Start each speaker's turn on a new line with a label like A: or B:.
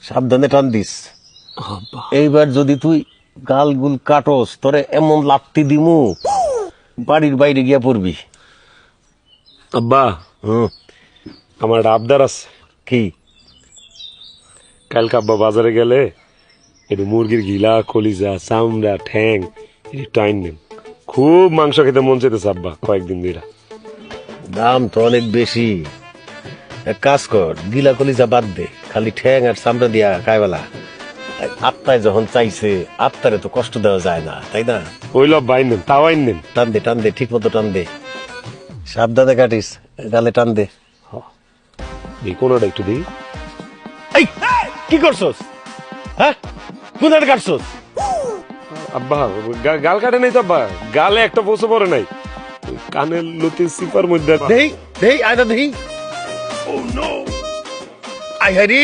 A: সাবধানে টান দিস।
B: আব্বা
A: এইবার যদি তুই গালগুল কাটস তোরে এমন লাত্তি দিমু বাড়ির বাইরে গিয়া পড়বি।
B: আব্বা
A: হুম।
B: আমার একটা আবদার আছে।
A: কি?
B: কালকে আব্বা বাজারে গেলে একটু মুরগির গিলা কলিজা চামড়া ঠ্যাং একটু আইন নেন। খুব মাংস খেতে মন চাইতেছে আব্বা কয়েকদিন ধরে।
A: দাম তো অনেক বেশি। এক কাজ কর, গিলা কলিজা বাদ দে, খালি ঠ্যাং আর চামড়া দিয়া খাইবেলা। আত্মায় যখন চাইছে, আত্মারে তো কষ্ট দেওয়া যায় না, তাই না?
B: ওই লব আইন নেন, তাও আইন নেন।
A: টান দে ঠিক মতো টান দে, সাবধানে কাটিস, গালে টান দে।
B: এই কোনোটা একটু দিই।
A: এই কি করছস? হ্যাঁ, কোথায় কাটছস?
B: আব্বা গাল কাটে নাই তো আব্বা, গালে একটা বসে পড়ে নাই, ওই কানের লতির সিপার মধ্যে।
A: দেই আয়দা দেই। ও নো, আই হারি।